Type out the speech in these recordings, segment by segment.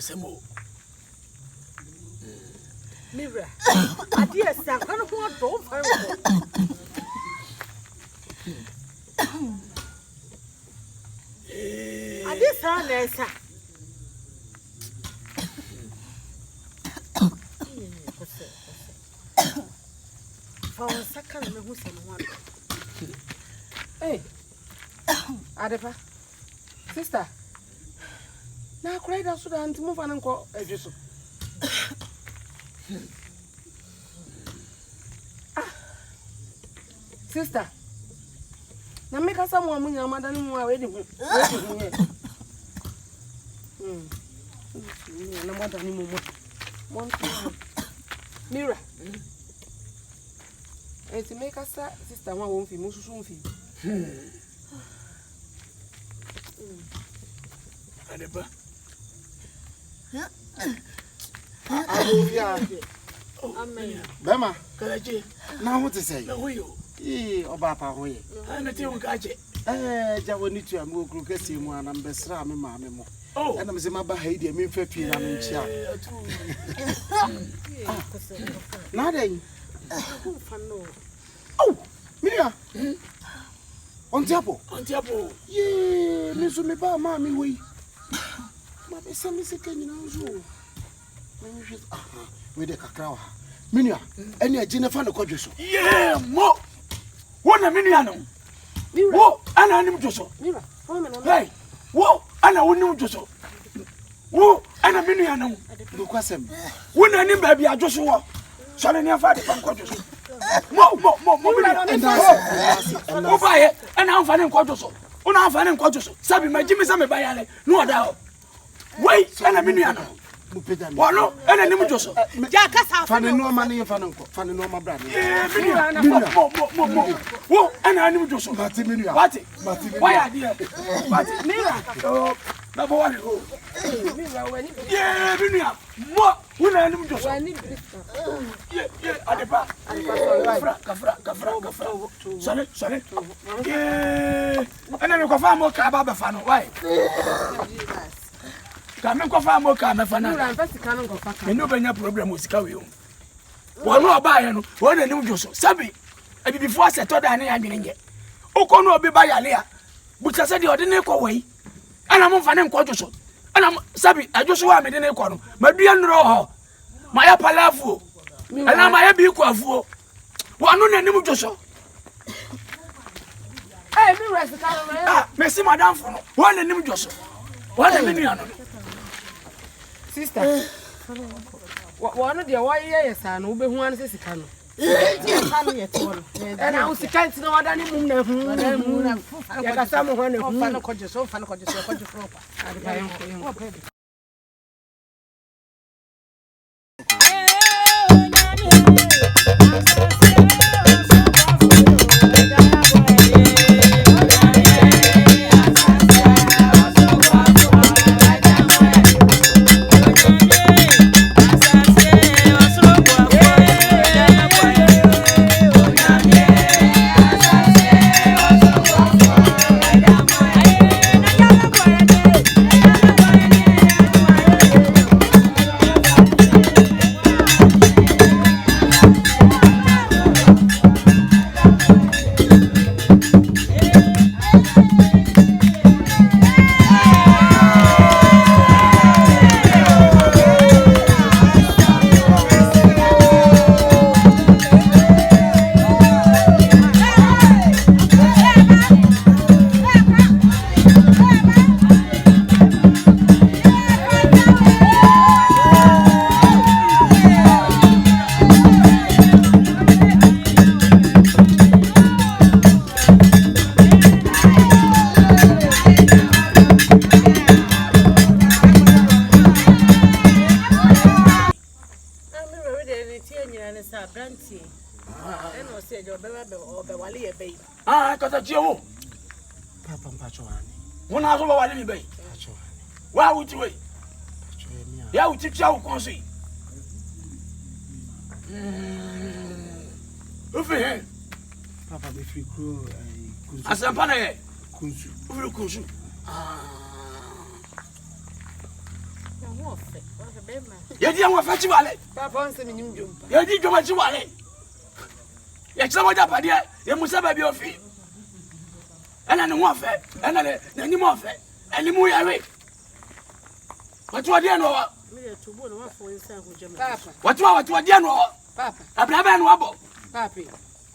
Semo. Mira, I dear son, I don't want to I did sound there, sir. For a second, who's someone. Hey, Adepa, sister. Now, cried out Sudan to move on and call a juice. Sister, now make us someone when your mother knew already. No more than anymore. Mira, and to make us sister, one won't be most soon. Adepa. Amen. Bema, Karachi. now what to say? No, you. Obapa, we. And I tell Kachi. Jawanitu, I'm going to get him one and Besra, mamma. Oh, And I'm saying, my behavior, me for pin and chat. Nothing. Oh, Mia. On Tiapo. on Tiapo. Yea, Miss Umiba, mammy, we. Mammy, send me second, you know. With the cacao. Minia, and a Jennifer Cojoso. Yeah, more. One a miniano. Whoa, and I knew Josso. Mira, Hey, whoa, and I wouldn't know Josso. Whoa, and a miniano. Look at him. When I named baby, I just saw. Shall I never find it from Cojoso? More, and over it, and I'm finding Cojoso. When I'm finding Cojoso, Sabi, my Jimmy Sammy Bayale, no doubt. Wait, and a miniano. Wano, and a name Josso. Jackas, Fanny no money, Fanny no my brother. Whoa, and I knew Josso. Matiminua. Why are you? But Mira, number one. Yeah, Minia. What? When I knew Josso. Yeah, Adepa. Kafra. Sorry. Yeah. And then you can find more Kababa fan. Why? Come and confirm more Kamafana. And no better problem with Kawio. One more buyer, one a new Josso. Sabi, I be before I settled down here. I'm getting it. Okono be by Alia, but I said the ordinary way. And I'm on Fanem Quajoso. And I'm Sabi, I just want me in a corner. My dear Roho, my Apalafu, and I'm my happy Quafu. One on a new Josso. Hey, Mira, Messi, Madame, one a new Josso. What a minion. Sister, one of the warriors and who be one says can. And I was the kind of other moon. I got some one of fan of conscious, so fan of conscious. Ah, because I chill. Papa Pachuani. One house over Wally Bay. Why would you wait? Yeah, we teach you conceit. Papa, if you grow as a panel, Kunsu. Kunsu. Yedi an wa fa chi wale. Papa on se minim dwom. Yedi dwom chi wale. Ya chira moja pade ye musa ba bi ofi. Ena ne ho afa, ena ne ni mo afa. Eni mu yare. Watu wadie no wa. Papa. Watu wadie no wa. Papa. Abraba no abo. Papa.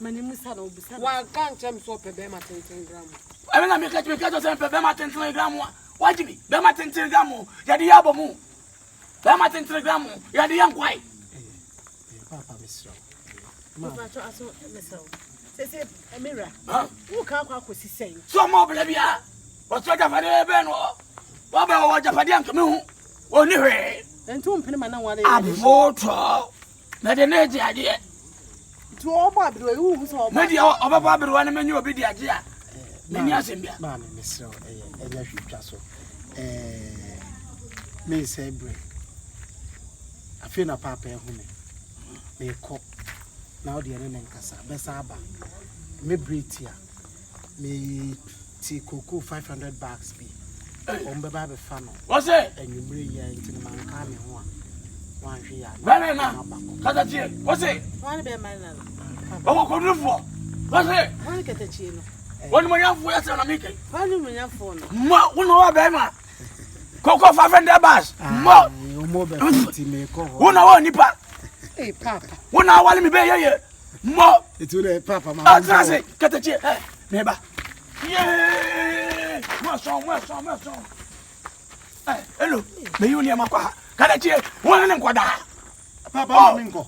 Mani musa na obusa. Wa kan chem so pe be ma 10 gram. Ebe na me ka so pe ma 10 gram wa. Wajibi be ma 10 gram ya di yabo mu. Be ma 10 gram ya di yankwai. Papa Mr. Papa to aso mesel. Sese Emira. Ha? Wo ka kwa kosi sei. So mo bla bia. Watu jafade be no. Wa ba wa jafade anka me hu. Oni hwe. Entu mpene ma na wale. Aboto. Na de na ji ade. Tu obo abiro ewu hu so obo. Me dia obaba abirwa na menyu obi di ade a. Meni asembia. Ma me Mr. Enya hwitwa so. Me say bre. Afi na papa ehu me ko. Na odi ene nkasa. Besa aba. Me bretia. Me ti koko 500 bucks bi. Ombe ba be fa no. What's it? Enwumre ya nti na manka me ho a. Wan hwe ya. Bana na. Kata tie. What's it? Wani be man na. Owo ko nufo. What's it? Wani katachi no. Woni mo yanfo ya se na mike. Wani mo nyafo no. Ma wono wa be ma. Koko 500 bas. Mo. Omo be ti me ko ho. Wono wa nipa. Eh papa. Wono awale mi be yeye. Mo. Etu le papa ma. Atrase. Kata tie. Neba. Yeah. Mo so. Hello. Me yuni amakwa. Kata tie. Wono ne nkwada. Papa mi nko.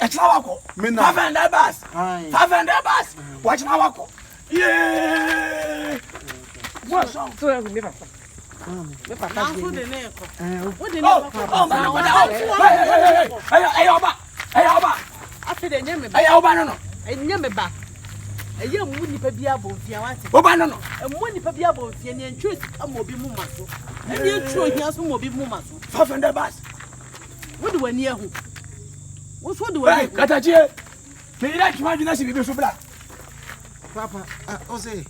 Etla wako. 500 bas. 500 bas. Wachina wako. Yeah. Mo so. So me papa. Me papa. Na fo de ne ko. Wo de ne Oh, papa. man, hey, Oba. Afi de nyame ba. Hey, Oba, no. Nyame ba. Eye mu nipa bi abonfia wate. Oba, no. Mu nipa bi abonfia ne ntwe sika mo bi mu maso. Ne ntwe ohia so mo bi mu maso. 500 bas. Wo de wani ahu. Wo so de wani. Hey, Katachie. Me ira chuma jina si bibi so bla. Papa, Ose.